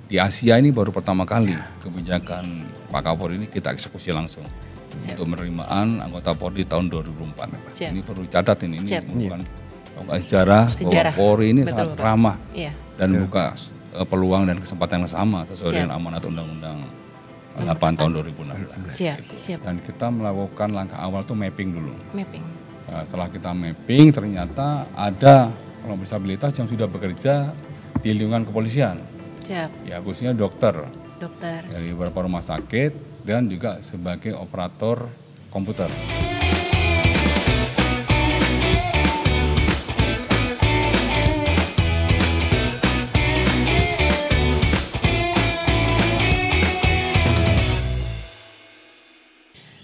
di Asia ini baru pertama kali kebijakan Pak Kapolri ini kita eksekusi langsung. Untuk penerimaan anggota Polri tahun 2004. Ini perlu catat ini bukan sejarah bahwa Polri ini sangat ramah dan buka peluang dan kesempatan yang sama sesuai dengan amanat Undang-Undang 8 tahun 2016. Dan kita melakukan langkah awal tuh mapping dulu. Nah, setelah kita mapping ternyata ada kelompok disabilitas yang sudah bekerja di lingkungan kepolisian. Ya khususnya dokter dari beberapa rumah sakit dan juga sebagai operator komputer.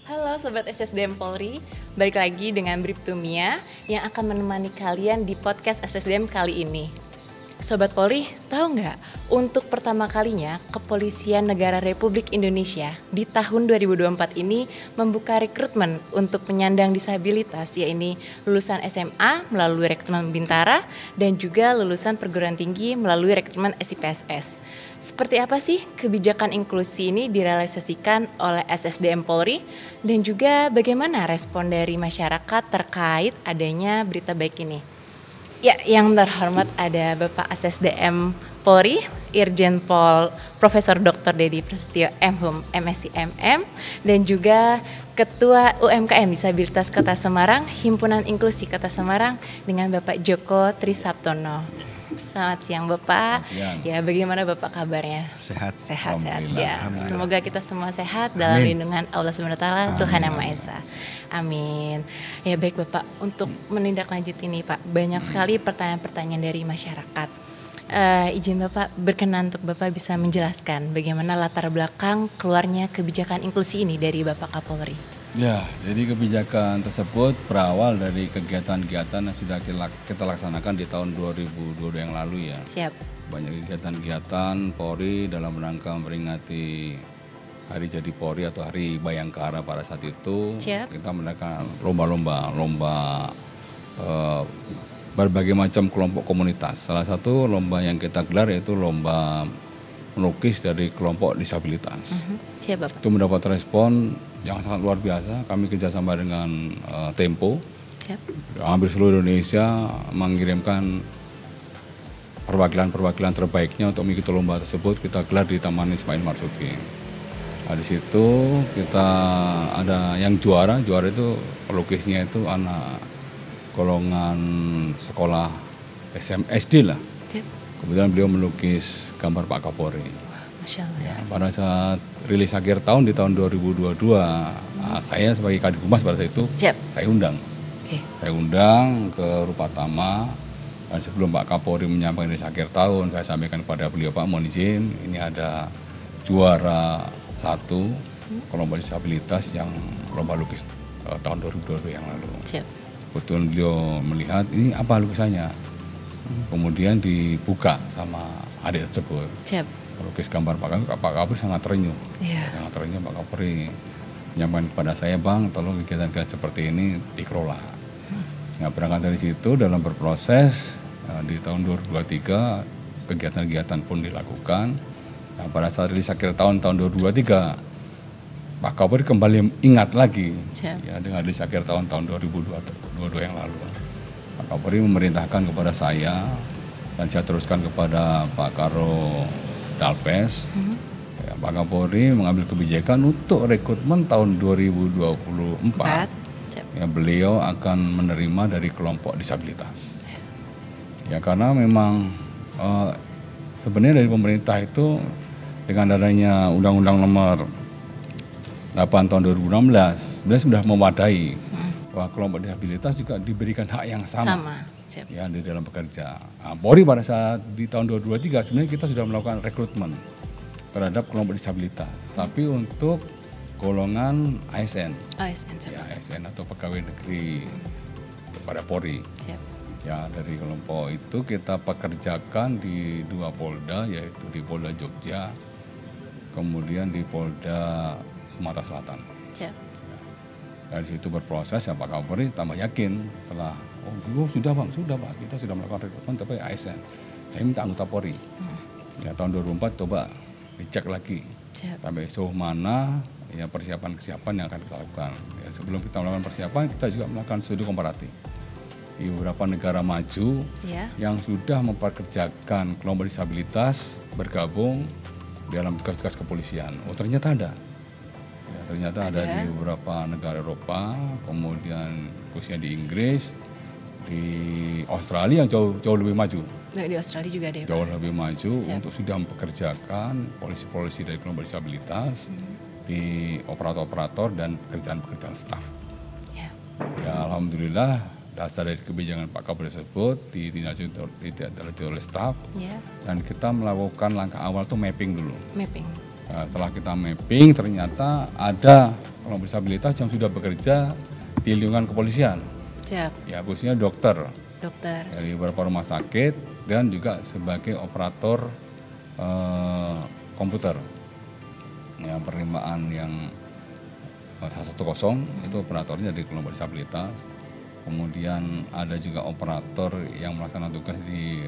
Halo Sobat SSDM Polri, balik lagi dengan Bribtu Mia yang akan menemani kalian di podcast SSDM kali ini. Sobat Polri, tahu nggak? Untuk pertama kalinya, Kepolisian Negara Republik Indonesia di tahun 2024 ini membuka rekrutmen untuk penyandang disabilitas, yaitu lulusan SMA melalui rekrutmen Bintara dan juga lulusan perguruan tinggi melalui rekrutmen SIPSS. Seperti apa sih kebijakan inklusi ini direalisasikan oleh SSDM Polri dan juga bagaimana respon dari masyarakat terkait adanya berita baik ini? Ya, yang terhormat ada Bapak SSDM Polri, Irjen Pol Profesor Dr. Dedi Prasetyo M.Hum MSc MM dan juga Ketua UMKM Disabilitas Kota Semarang, Himpunan Inklusi Kota Semarang dengan Bapak Joko Trisaptono. Selamat siang Bapak. Ya, bagaimana Bapak kabarnya? Sehat ya. Semoga kita semua sehat dalam lindungan Allah SWT, Tuhan Yang Maha Esa. Amin. Ya baik Bapak, untuk menindaklanjuti ini Pak, banyak sekali pertanyaan-pertanyaan dari masyarakat. Izin Bapak berkenan untuk Bapak bisa menjelaskan bagaimana latar belakang keluarnya kebijakan inklusi ini dari Bapak Kapolri. Ya, jadi kebijakan tersebut berawal dari kegiatan-kegiatan yang sudah kita laksanakan di tahun 2022 yang lalu ya. Siap. Banyak kegiatan-kegiatan Polri dalam rangka memperingati Hari Jadi Polri atau Hari Bayangkara pada saat itu. Siap. Kita mengadakan lomba berbagai macam kelompok komunitas. Salah satu lomba yang kita gelar yaitu lomba melukis dari kelompok disabilitas. Siap, Bapak. Itu mendapat respon yang sangat luar biasa. Kami kerjasama dengan Tempo. Siap. Hampir seluruh Indonesia mengirimkan perwakilan-perwakilan terbaiknya untuk mengikuti lomba tersebut. Kita gelar di Taman Ismail Marzuki. Nah, di situ kita ada yang juara itu pelukisnya itu anak golongan sekolah SD lah. Siap. Kemudian beliau melukis gambar Pak Kapolri. Masya Allah. Ya, pada saat rilis akhir tahun di tahun 2022, saya sebagai Kadif Humas pada saat itu, saya undang. Saya undang ke Rupatama, dan sebelum Pak Kapolri menyampaikan rilis akhir tahun, saya sampaikan kepada beliau, Pak mohon izin, ini ada juara 1 kelompok disabilitas yang lomba lukis tahun 2022 yang lalu. Kebetulan beliau melihat ini apa lukisannya. Kemudian dibuka sama adik tersebut. Lukis gambar Pak Kapolri sangat terenyuh. Sangat terenyuh Pak Kapolri menyampaikan kepada saya, Bang, tolong kegiatan-kegiatan seperti ini dikelola. Nah, berangkat dari situ dalam berproses di tahun 2023 kegiatan-kegiatan pun dilakukan. Nah, pada saat rilis akhir tahun 2023 Pak Kapolri kembali ingat lagi ya dengan rilis akhir tahun 2022 yang lalu. Pak Kapolri memerintahkan kepada saya dan saya teruskan kepada Pak Karo Dalpes. Ya, Pak Kapolri mengambil kebijakan untuk rekrutmen tahun 2024. Ya, beliau akan menerima dari kelompok disabilitas. Ya, karena memang sebenarnya dari pemerintah itu dengan adanya Undang-Undang Nomor 8 tahun 2016 sebenarnya sudah memadai bahwa kelompok disabilitas juga diberikan hak yang sama. Ya, di dalam bekerja. Nah, Polri pada saat di tahun 2023 sebenarnya kita sudah melakukan rekrutmen terhadap kelompok disabilitas, tapi untuk golongan ASN. Ya, ASN atau pegawai negeri kepada Polri. Ya, dari kelompok itu kita pekerjakan di 2 Polda, yaitu di Polda Jogja, kemudian di Polda Sumatera Selatan. Dari situ berproses ya Pak Kapolri tambah yakin setelah sudah Pak, kita sudah melakukan rekrutmen tapi ASN. Saya minta anggota Polri. Ya tahun 2004 coba dicek lagi sampai sejauh mana ya persiapan yang akan kita lakukan. Ya, sebelum kita melakukan persiapan, kita juga melakukan studi komparatif di beberapa negara maju yang sudah memperkerjakan kelompok disabilitas bergabung dalam tugas-tugas kepolisian. Oh ternyata ada. Ya, ternyata ada di beberapa negara Eropa, kemudian khususnya di Inggris, di Australia yang jauh lebih maju. Nah, di Australia juga ada ya, jauh lebih maju untuk sudah mempekerjakan polisi-polisi dari kelompok disabilitas di operator-operator dan pekerjaan-pekerjaan staf. Ya alhamdulillah dasar dari kebijakan Pak Kapolri tersebut ditindaklanjuti oleh staf dan kita melakukan langkah awal tuh mapping dulu. Nah, setelah kita mapping ternyata ada kelompok disabilitas yang sudah bekerja di lingkungan kepolisian. Ya khususnya dokter dari beberapa rumah sakit dan juga sebagai operator komputer. Ya, penerimaan yang 110 itu operatornya dari kelompok disabilitas. Kemudian ada juga operator yang melaksanakan tugas di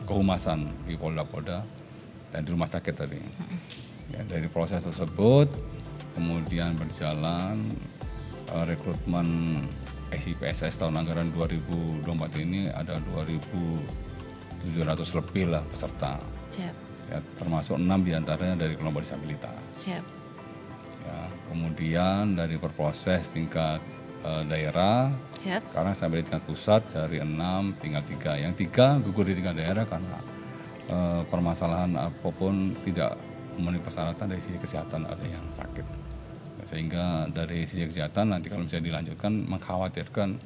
kehumasan di Polda dan di rumah sakit tadi. Ya, dari proses tersebut kemudian berjalan rekrutmen SIPSS tahun anggaran 2024 ini ada 2.700 lebih lah peserta. Ya, termasuk 6 diantaranya dari kelompok disabilitas. Ya, kemudian dari berproses tingkat daerah, sekarang sampai di tingkat pusat dari 6 tinggal 3. Yang 3 gugur di tingkat daerah karena permasalahan apapun tidak memenuhi persyaratan dari sisi kesehatan, ada yang sakit. Sehingga dari sisi kesehatan nanti kalau bisa dilanjutkan mengkhawatirkan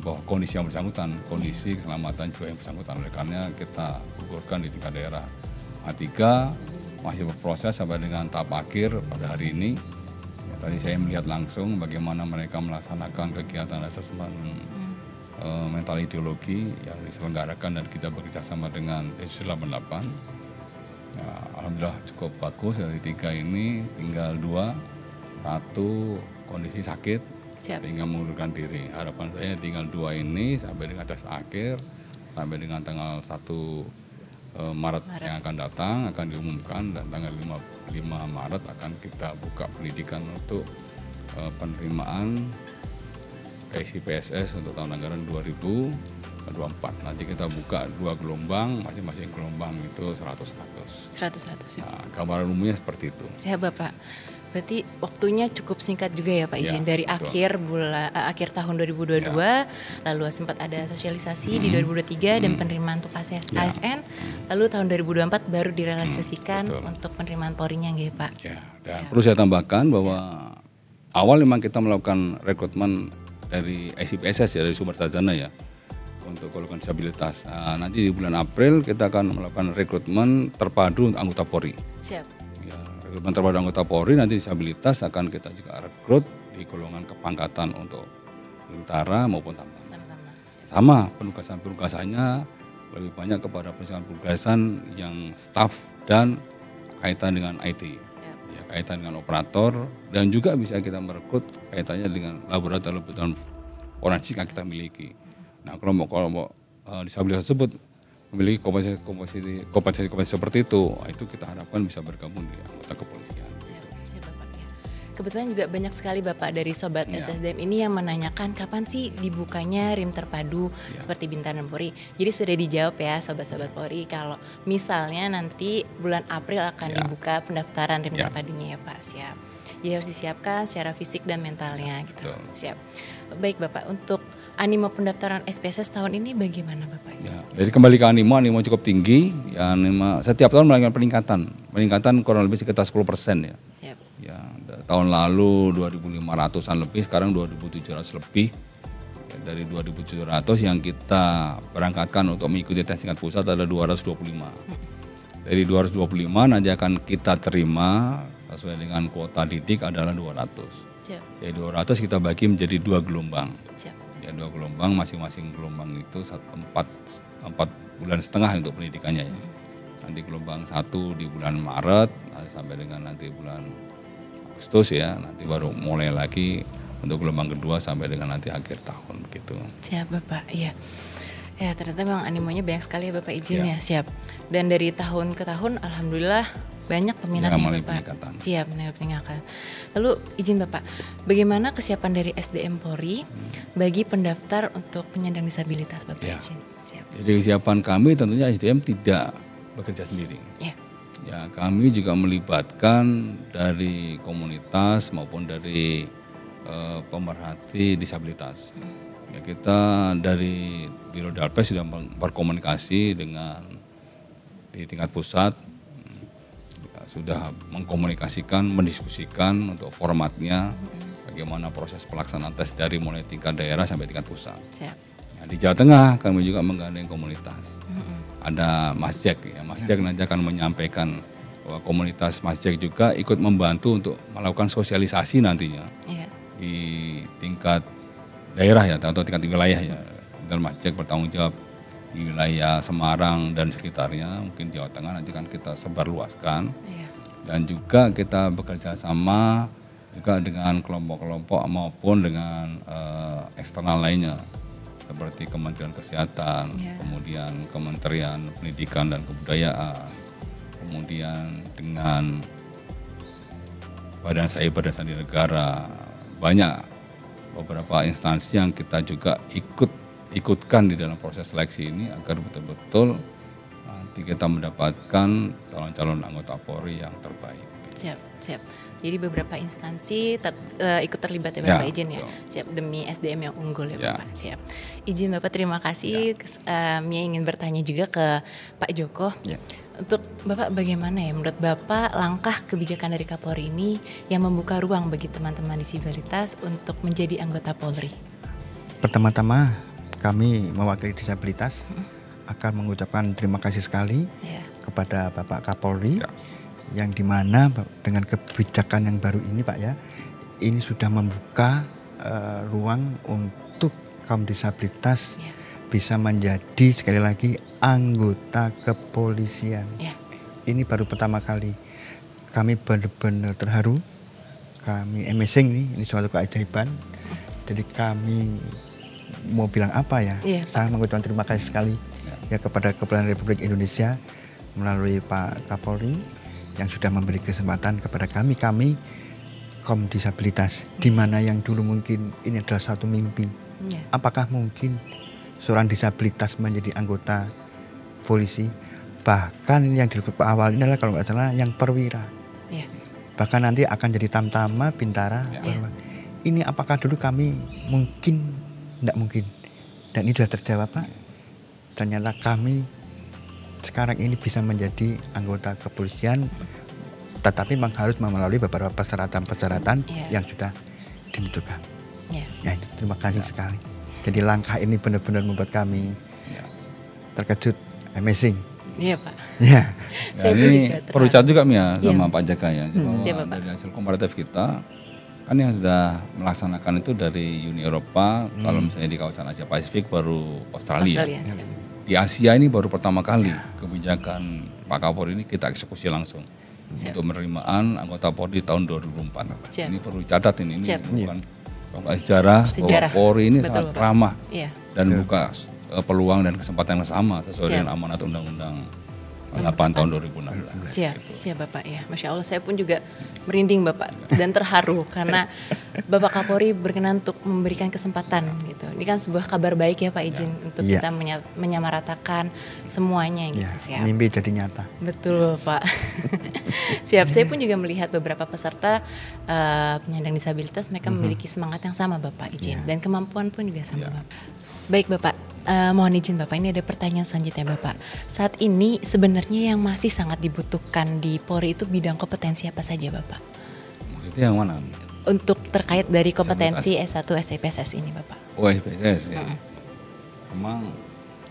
bahwa kondisi yang bersangkutan, kondisi keselamatan jiwa yang bersangkutan, oleh karena kita gugurkan di tingkat daerah. A3 masih berproses sampai dengan tahap akhir pada hari ini. Ya, tadi saya melihat langsung bagaimana mereka melaksanakan kegiatan asesmen mental ideologi yang diselenggarakan dan kita bekerja sama dengan Densus 88. Ya, alhamdulillah cukup bagus. Dari 3 ini tinggal 2, 1 kondisi sakit sehingga mengundurkan diri. Harapan saya tinggal 2 ini sampai dengan tes akhir, sampai dengan tanggal 1 Maret yang akan datang akan diumumkan, dan tanggal 5 Maret akan kita buka pendidikan untuk penerimaan SIPSS untuk tahun anggaran 2024. Nanti kita buka 2 gelombang, masing-masing gelombang itu 100. Ya. Nah, gambaran umumnya seperti itu. Siap Bapak. Berarti waktunya cukup singkat juga ya Pak izin, dari akhir tahun 2022, lalu sempat ada sosialisasi di 2023 dan penerimaan untuk ASN, lalu tahun 2024 baru direalisasikan untuk penerimaan Polri-nya nggih Pak. Ya, dan perlu saya tambahkan bahwa awal memang kita melakukan rekrutmen dari SIPSS ya, dari sumber sarjana ya, untuk golongan disabilitas. Nah, nanti di bulan April kita akan melakukan rekrutmen terpadu untuk anggota Polri. Siap. Rekrutmen terpadu anggota Polri, nanti disabilitas akan kita juga rekrut di golongan kepangkatan untuk bintara maupun tamtama. Sama penugasannya lebih banyak kepada penugasan yang staf dan kaitan dengan IT. Ya, kaitan dengan operator, dan juga bisa kita merekrut kaitannya dengan laboratorium forensik yang kita miliki. Nah, kelompok disabilitas tersebut memiliki kompetensi seperti itu kita harapkan bisa bergabung di anggota kepolisian. Siap Bapak ya. Kebetulan juga banyak sekali Bapak dari Sobat SSDM ini yang menanyakan kapan sih dibukanya RIM terpadu seperti Bintara dan Polri. Jadi sudah dijawab ya Sobat-Sobat Polri, kalau misalnya nanti bulan April akan dibuka pendaftaran RIM terpadunya ya Pak. Siap. Jadi harus disiapkan secara fisik dan mentalnya gitu. Siap. Baik Bapak, untuk animo pendaftaran SPSS tahun ini bagaimana Bapak? Ya, jadi kembali ke animo cukup tinggi. Ya, setiap tahun melakukan peningkatan kurang lebih sekitar 10% ya. Siap. Ya, tahun lalu 2.500-an lebih, sekarang 2.700 lebih. Ya, dari 2.700 yang kita berangkatkan untuk mengikuti tes tingkat pusat adalah 225. Dari 225 nanti akan kita terima sesuai dengan kuota didik adalah 200. Siap. Ya, 200 kita bagi menjadi 2 gelombang. Siap. Ya, 2 gelombang, masing-masing gelombang itu 4 bulan setengah untuk pendidikannya ya. Nanti gelombang 1 di bulan Maret sampai dengan nanti bulan Agustus ya, nanti baru mulai lagi untuk gelombang kedua sampai dengan nanti akhir tahun begitu. Siap Bapak, iya. Ya ternyata memang animonya banyak sekali ya Bapak izin ya. Siap. Dan dari tahun ke tahun alhamdulillah banyak peminatnya Bapak. Siap, mengalami peningkatan. Lalu izin Bapak, bagaimana kesiapan dari SDM Polri bagi pendaftar untuk penyandang disabilitas Bapak izin? Siap. Jadi kesiapan kami tentunya SDM tidak bekerja sendiri. Ya, kami juga melibatkan dari komunitas maupun dari pemerhati disabilitas. Ya, kita dari Biro Dalpes sudah berkomunikasi dengan di tingkat pusat, ya, sudah mengkomunikasikan, mendiskusikan untuk formatnya, bagaimana proses pelaksanaan tes dari mulai tingkat daerah sampai tingkat pusat. Ya, di Jawa Tengah kami juga menggandeng komunitas. Ada Mas Jack, ya Mas Jack nanti akan menyampaikan bahwa komunitas Mas Jack juga ikut membantu untuk melakukan sosialisasi nantinya di tingkat daerah ya atau tingkat wilayah ya. Dan Mas Jack bertanggung jawab di wilayah Semarang dan sekitarnya, mungkin Jawa Tengah nanti kan kita sebarluaskan. Dan juga kita bekerja sama juga dengan kelompok-kelompok maupun dengan eksternal lainnya seperti Kementerian Kesehatan, kemudian Kementerian Pendidikan dan Kebudayaan, kemudian dengan Badan Cyber dan Sandi Negara, banyak beberapa instansi yang kita juga ikutkan di dalam proses seleksi ini agar betul-betul nanti kita mendapatkan calon-calon anggota Polri yang terbaik. Siap. Jadi beberapa instansi ikut terlibat ya Bapak izin ya. Siap, demi SDM yang unggul ya Bapak. Siap. Izin Bapak, terima kasih. Mia ingin bertanya juga ke Pak Joko. Untuk Bapak, bagaimana ya menurut Bapak langkah kebijakan dari Kapolri ini yang membuka ruang bagi teman-teman disabilitas untuk menjadi anggota Polri? Pertama-tama kami mewakili disabilitas akan mengucapkan terima kasih sekali kepada Bapak Kapolri. Yang dimana dengan kebijakan yang baru ini Pak ya, ini sudah membuka ruang untuk kaum disabilitas bisa menjadi sekali lagi anggota kepolisian. Ini baru pertama kali. Kami benar-benar terharu, kami amazing nih, ini suatu keajaiban. Jadi kami mau bilang apa ya, saya mengucapkan terima kasih sekali ya kepada Kepolisian Republik Indonesia melalui Pak Kapolri yang sudah memberi kesempatan kepada kami kaum disabilitas, di mana yang dulu mungkin ini adalah satu mimpi. Apakah mungkin seorang disabilitas menjadi anggota polisi? Bahkan yang di grup awal ini adalah kalau nggak salah yang perwira. Bahkan nanti akan jadi tamtama, bintara. Ini apakah dulu kami mungkin? Tidak mungkin. Dan ini sudah terjawab Pak. Ternyata kami sekarang ini bisa menjadi anggota kepolisian, tetapi memang harus melalui beberapa persyaratan yang sudah ditentukan. Ya, terima kasih sekali. Jadi langkah ini benar-benar membuat kami terkejut, amazing. Iya Pak. Ini perlu catat juga Mia sama Pak Jaka ya. Dari hasil komparatif kita, kan yang sudah melaksanakan itu dari Uni Eropa, kalau misalnya di kawasan Asia Pasifik baru Australia. Di Asia ini baru pertama kali kebijakan Pak Kapolri ini kita eksekusi langsung untuk penerimaan anggota Polri tahun 2004. Ini perlu catat ini bukan sejarah bahwa Polri ini sangat ramah dan buka peluang dan kesempatan yang sama sesuai dengan amanat Undang-Undang 8 tahun 2016. Siap Bapak ya. Masya Allah, saya pun juga merinding Bapak dan terharu karena Bapak Kapolri berkenan untuk memberikan kesempatan gitu. Ini kan sebuah kabar baik ya Pak izin untuk kita menyamaratakan semuanya gitu. Mimpi jadi nyata. Betul Pak. Siap. Saya pun juga melihat beberapa peserta penyandang disabilitas, mereka memiliki semangat yang sama Bapak izin dan kemampuan pun juga sama Bapak. Baik Bapak. Mohon izin Bapak, ini ada pertanyaan selanjutnya Bapak. Saat ini sebenarnya yang masih sangat dibutuhkan di Polri itu bidang kompetensi apa saja Bapak? Maksudnya yang mana? Untuk terkait dari kompetensi S1 SPSS ini Bapak. Oh SPSS ya. Memang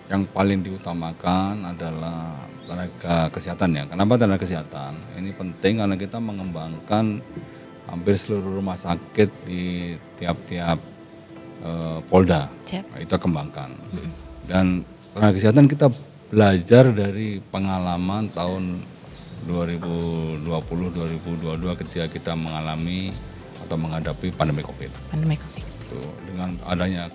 yang paling diutamakan adalah tenaga kesehatan ya. Kenapa tenaga kesehatan? Ini penting karena kita mengembangkan hampir seluruh rumah sakit di tiap-tiap Polda, nah, itu kembangkan. Dan tenaga kesehatan kita belajar dari pengalaman tahun 2020-2022 ketika kita mengalami atau menghadapi pandemi COVID. Itu, dengan adanya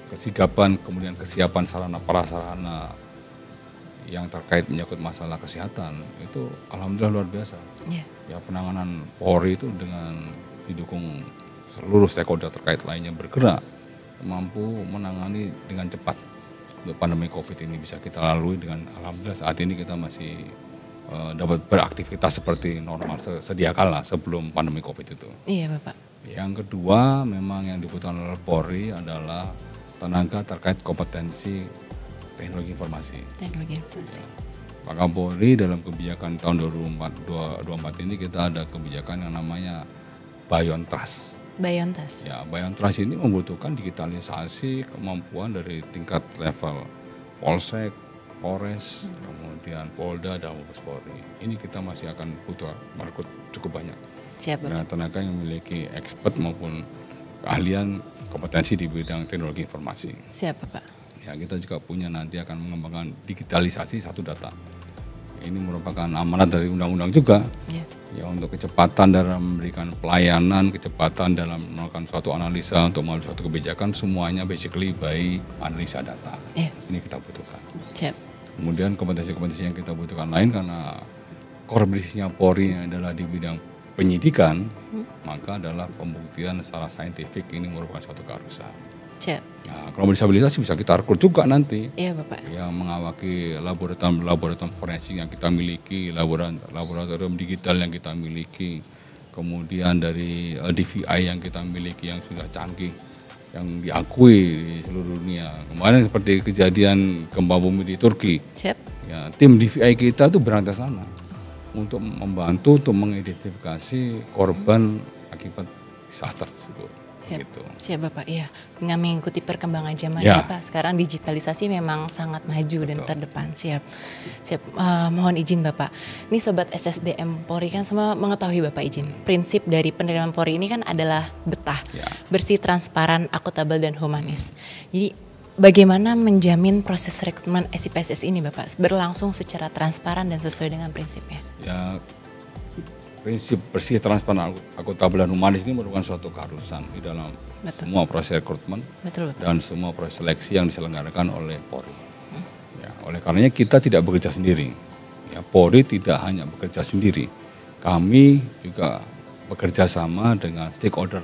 kesigapan, kemudian kesiapan sarana prasarana yang terkait menyangkut masalah kesehatan itu alhamdulillah luar biasa. Ya penanganan Polri itu dengan didukung seluruh stakeholder terkait lainnya bergerak mampu menangani dengan cepat untuk pandemi COVID ini bisa kita lalui dengan alhamdulillah saat ini kita masih dapat beraktivitas seperti normal sedia kala sebelum pandemi COVID itu. Iya Bapak. Yang kedua memang yang dibutuhkan oleh Polri adalah tenaga terkait kompetensi teknologi informasi. Pak Kapolri dalam kebijakan tahun 2024 ini kita ada kebijakan yang namanya Beyond-Trust. Beyond-Trust. Ya, Beyond-Trust ini membutuhkan digitalisasi kemampuan dari tingkat level Polsek, Polres, kemudian Polda dan Mabes Polri. Ini kita masih akan butuh merekrut cukup banyak. Siap. Dengan tenaga yang memiliki expert maupun keahlian kompetensi di bidang teknologi informasi. Siap, Bapak. Ya, kita juga punya nanti akan mengembangkan digitalisasi satu data. Ini merupakan amanat dari undang-undang juga. Ya, untuk kecepatan dalam memberikan pelayanan, kecepatan dalam melakukan suatu analisa untuk mengambil suatu kebijakan, semuanya basically by analisa data. Ini kita butuhkan. Siap. Kemudian kompetensi-kompetensi yang kita butuhkan lain karena core bisnisnya Polri adalah di bidang penyidikan, maka adalah pembuktian secara saintifik ini merupakan suatu keharusan. Nah, kalau disabilitas bisa kita rekrut juga nanti. Iya Bapak. Yang mengawaki laboratorium forensik yang kita miliki, laboratorium digital yang kita miliki, kemudian dari DVI yang kita miliki yang sudah canggih, yang diakui di seluruh dunia. Kemarin seperti kejadian gempa bumi di Turki. Ya, tim DVI kita itu berangkat sana untuk membantu untuk mengidentifikasi korban akibat disaster tersebut. Gitu. Siap Bapak, iya. Dengan mengikuti perkembangan zaman ya Pak, sekarang digitalisasi memang sangat maju dan terdepan. Siap. Mohon izin Bapak. Ini Sobat SSDM Polri kan semua mengetahui Bapak izin. Prinsip dari penerimaan Polri ini kan adalah betah, bersih, transparan, akuntabel dan humanis. Jadi bagaimana menjamin proses rekrutmen SIPSS ini Bapak berlangsung secara transparan dan sesuai dengan prinsipnya? Ya, prinsip bersih, transparan, akuntabel dan humanis ini merupakan suatu keharusan di dalam semua proses rekrutmen dan semua proses seleksi yang diselenggarakan oleh Polri. Ya, oleh karenanya kita tidak bekerja sendiri. Ya, Polri tidak hanya bekerja sendiri. Kami juga bekerja sama dengan stakeholder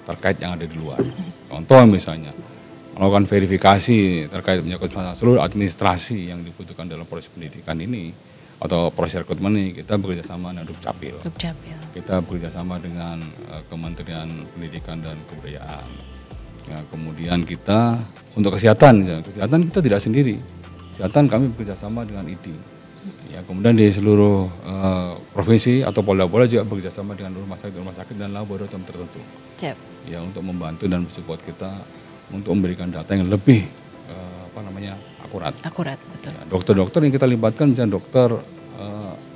terkait yang ada di luar. Contoh misalnya melakukan verifikasi terkait menyangkut masalah seluruh administrasi yang dibutuhkan dalam proses pendidikan ini atau proses rekrutmen ini kita bekerjasama dengan Dukcapil. Kita bekerjasama dengan Kementerian Pendidikan dan Kebudayaan. Ya, kemudian kita untuk kesehatan kita tidak sendiri. Kesehatan kami bekerjasama dengan ID. Ya, kemudian di seluruh provinsi atau polda-polda juga bekerjasama dengan rumah sakit dan laboratorium tertentu. Ya, untuk membantu dan mensupport kita untuk memberikan data yang lebih akurat, betul. Ya, dokter-dokter yang kita libatkan misalnya dokter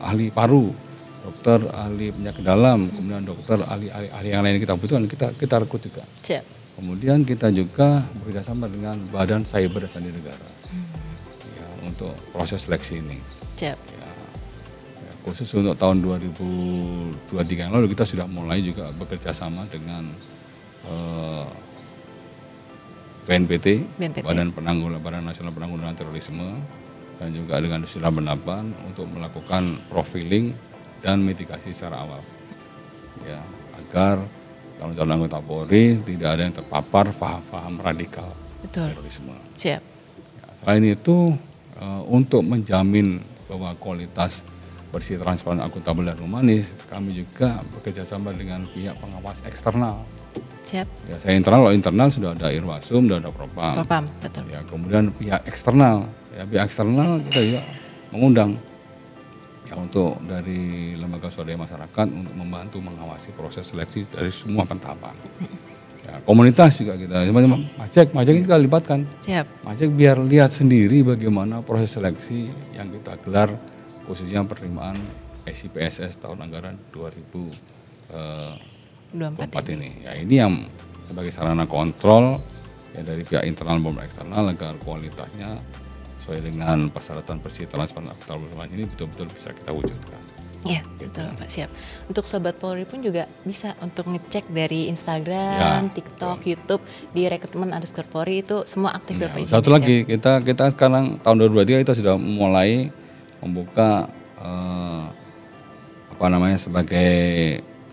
ahli paru, dokter ahli penyakit dalam, kemudian dokter ahli yang lain kita butuhkan kita rekrut juga. Kemudian kita juga bekerjasama dengan Badan Cyber dan Sandi Negara ya, untuk proses seleksi ini. Ya, khusus untuk tahun 2023 yang lalu kita sudah mulai juga bekerjasama dengan BNPT, Badan Nasional Penanggulangan Terorisme, dan juga dengan Densus 88 untuk melakukan profiling dan mitigasi secara awal, ya, agar calon-calon anggota Polri tidak ada yang terpapar paham-paham radikal terorisme. Ya, selain itu, untuk menjamin bahwa kualitas bersih, transparan, akuntabel dan humanis, kami juga bekerjasama dengan pihak pengawas eksternal. Ya, saya internal sudah ada Irwasum, sudah ada Propam. Betul. Ya, kemudian pihak eksternal kita juga mengundang ya untuk dari lembaga swadaya masyarakat untuk membantu mengawasi proses seleksi dari semua pentahapan. Ya, komunitas juga kita, Majek kita libatkan. Majek biar lihat sendiri bagaimana proses seleksi yang kita gelar khususnya penerimaan SIPSS tahun anggaran 2024 ini. Ya, ini yang sebagai sarana kontrol ya, dari pihak internal maupun eksternal agar kualitasnya sesuai dengan persyaratan bersih, transparan, akuntabel ini betul-betul bisa kita wujudkan. Ya, betul Pak, siap. Untuk Sobat Polri pun juga bisa untuk ngecek dari Instagram, TikTok, YouTube di rekrutmen_Polri itu semua aktif Pak. Satu lagi, kita sekarang tahun 2023 kita sudah mulai membuka sebagai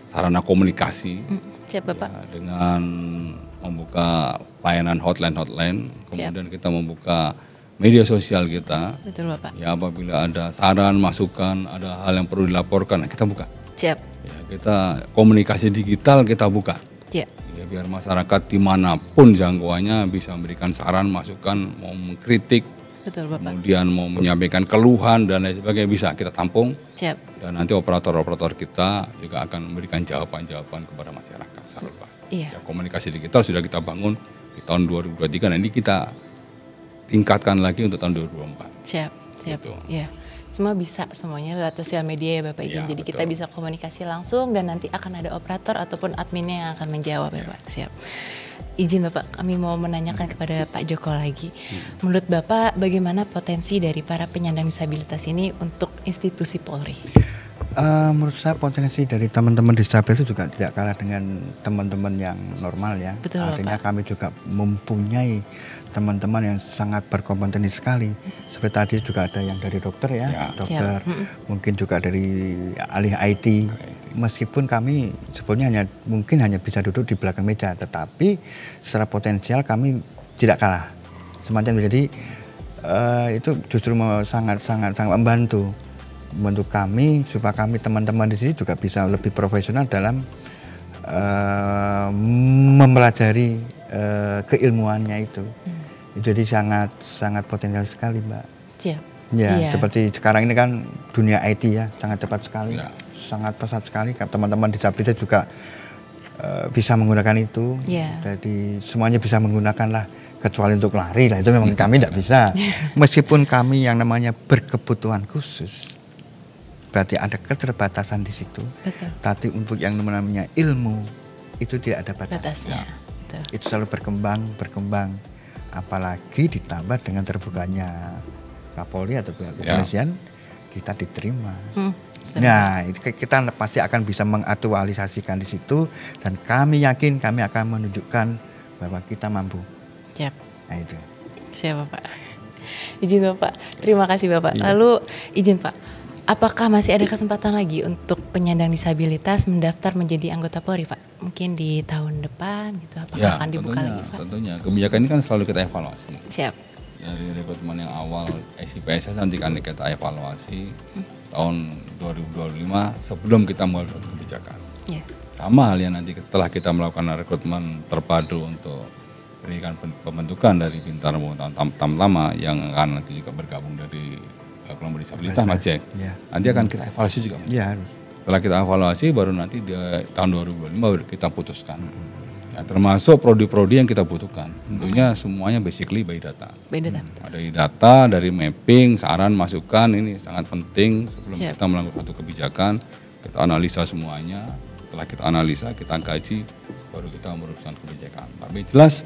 sarana komunikasi. Siap Bapak. Ya, dengan membuka layanan hotline, kemudian kita membuka media sosial kita. Betul Bapak. Ya, apabila ada saran, masukan, ada hal yang perlu dilaporkan, kita buka. Siap. Ya, kita komunikasi digital kita buka. Ya. Ya, biar masyarakat dimanapun jangkauannya bisa memberikan saran, masukan, mau mengkritik. Betul Bapak. Kemudian mau menyampaikan keluhan dan lain sebagainya bisa kita tampung. Siap. Dan nanti operator-operator kita juga akan memberikan jawaban-jawaban kepada masyarakat secara luas. Iya. Ya, komunikasi digital sudah kita bangun di tahun 2023, nanti kita tingkatkan lagi untuk tahun 2024. Siap. Gitu. Ya. Semua bisa semuanya lewat sosial media ya Bapak izin. Ya, jadi betul. kita bisa komunikasi langsung dan nanti akan ada operator ataupun adminnya yang akan menjawab ya Pak. Siap. Izin Bapak, kami mau menanyakan kepada Pak Joko lagi. Menurut Bapak bagaimana potensi dari para penyandang disabilitas ini untuk institusi Polri? Menurut saya potensi dari teman-teman disabilitas itu juga tidak kalah dengan teman-teman yang normal ya. Betul, artinya Bapak. kami juga mempunyai teman-teman yang sangat berkompeten sekali. Seperti tadi juga ada yang dari dokter ya, dokter, mungkin juga dari ahli IT. Meskipun kami sebetulnya mungkin hanya bisa duduk di belakang meja, tetapi secara potensial kami tidak kalah. Semacam jadi itu justru sangat membantu kami supaya kami teman-teman di sini juga bisa lebih profesional dalam mempelajari keilmuannya itu. Jadi sangat potensial sekali, Mbak. Siap. Ya, Iya. seperti sekarang ini kan dunia IT ya, sangat cepat sekali, sangat pesat sekali. Teman-teman disabilitas juga bisa menggunakan itu. Iya. Jadi semuanya bisa menggunakan lah, kecuali untuk lari lah itu memang kami tidak bisa. Meskipun kami yang namanya berkebutuhan khusus, berarti ada keterbatasan di situ. Betul. Tapi untuk yang namanya ilmu itu tidak ada batasnya. Betul. Itu selalu berkembang. Apalagi ditambah dengan terbukanya Kapolri atau pihak kepolisian, kita diterima. Nah, itu kita pasti akan bisa mengaktualisasikan di situ dan kami yakin kami akan menunjukkan bahwa kita mampu. Siap. Nah, itu. Siap Bapak. Izin Bapak. Terima kasih Bapak. Lalu izin Pak, apakah masih ada kesempatan lagi untuk penyandang disabilitas mendaftar menjadi anggota Polri Pak? Mungkin di tahun depan gitu, apakah akan dibuka lagi Pak? Tentunya, kebijakan ini kan selalu kita evaluasi. Siap. Dari rekrutmen yang awal SIPSS nanti kan kita evaluasi tahun 2025 sebelum kita mulai suatu kebijakan. Yeah. Sama halnya nanti setelah kita melakukan rekrutmen terpadu untuk pendidikan pembentukan dari Bintara maupun Tamtama yang akan nanti juga bergabung dari kelompok disabilitas Mas Jack. Yeah. Nanti akan kita evaluasi juga. Iya, harus. Setelah kita evaluasi baru nanti di tahun 2025 baru kita putuskan. Ya, termasuk prodi-prodi yang kita butuhkan. Tentunya semuanya basically by data. By data. Dari data, dari mapping, saran, masukan ini sangat penting sebelum Siap. kita melakukan satu kebijakan. Kita analisa semuanya. Setelah kita analisa, kita kaji, baru kita merumuskan kebijakan. Tapi jelas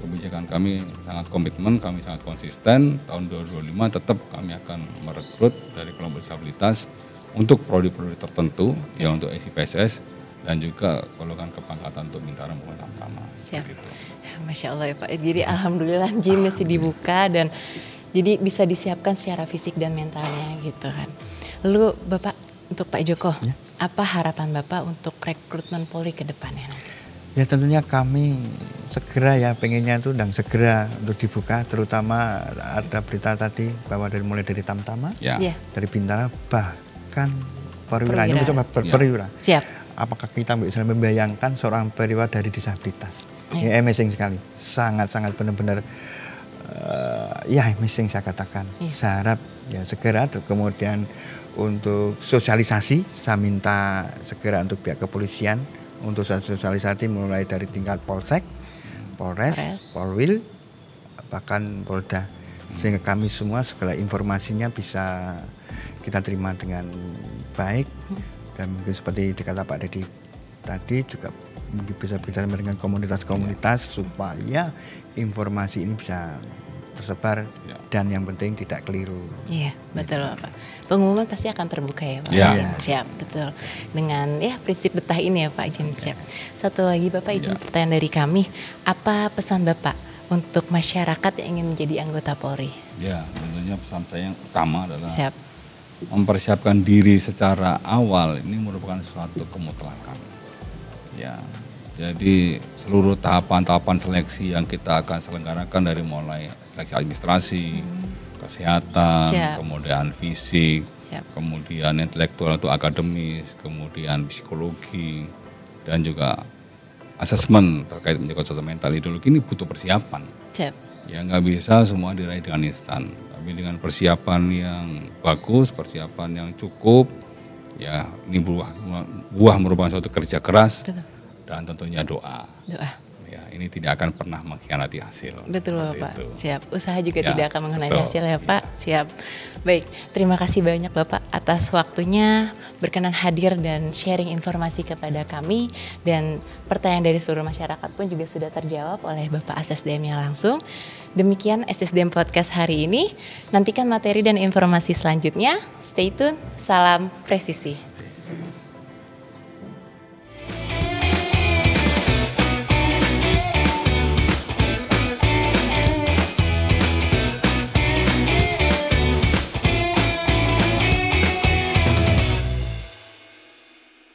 kebijakan kami sangat komitmen, kami sangat konsisten. Tahun 2025 tetap kami akan merekrut dari kelompok disabilitas untuk prodi-prodi tertentu, ya untuk SIPSS dan juga golongan kepangkatan untuk Bintara maupun Tamtama. Siap. Masya Allah ya Pak. Jadi alhamdulillah gym masih dibuka dan jadi bisa disiapkan secara fisik dan mentalnya gitu kan. Lalu Bapak, untuk Pak Joko, apa harapan Bapak untuk rekrutmen Polri ke depannya nanti? Ya tentunya kami segera ya pengennya itu dan segera untuk dibuka, terutama ada berita tadi bahwa mulai dari Tamtama, dari Bintara, bahkan perwira. Ini coba perwira. Siap. Apakah kita bisa membayangkan seorang perwira dari disabilitas? Ini amazing sekali, sangat benar-benar amazing saya katakan. Saya harap ya segera, kemudian untuk sosialisasi saya minta segera untuk pihak kepolisian untuk sosialisasi mulai dari tingkat Polsek, Polres, Polwil, bahkan Polda, sehingga kami semua segala informasinya bisa kita terima dengan baik. Dan mungkin seperti dikata Pak Dedi tadi juga mungkin bisa berbicara dengan komunitas-komunitas supaya informasi ini bisa tersebar dan yang penting tidak keliru. Iya, betul Bapak. Pengumuman pasti akan terbuka ya Pak. Siap, betul. Dengan prinsip betah ini ya Pak Ijin. Siap. Satu lagi Bapak izin pertanyaan dari kami, apa pesan Bapak untuk masyarakat yang ingin menjadi anggota Polri? Ya, tentunya pesan saya yang utama adalah mempersiapkan diri secara awal ini merupakan suatu kemutlakan. Ya, jadi seluruh tahapan-tahapan seleksi yang kita akan selenggarakan dari mulai seleksi administrasi, kesehatan, kemudian fisik, kemudian intelektual atau akademis, kemudian psikologi, dan juga asesmen terkait menjaga kesehatan mental ideologi ini butuh persiapan. Ya nggak bisa semua diraih dengan instan, tapi dengan persiapan yang bagus, persiapan yang cukup, ya ini buah merupakan suatu kerja keras. Dan tentunya doa. Ya, ini tidak akan pernah mengkhianati hasil. Betul Bapak. Siap. Usaha juga tidak akan mengkhianati hasil ya Pak. Siap. Baik, terima kasih banyak Bapak atas waktunya berkenan hadir dan sharing informasi kepada kami, dan pertanyaan dari seluruh masyarakat pun juga sudah terjawab oleh Bapak SSDM-nya langsung. Demikian SSDM Podcast hari ini. Nantikan materi dan informasi selanjutnya. Stay tune. Salam presisi.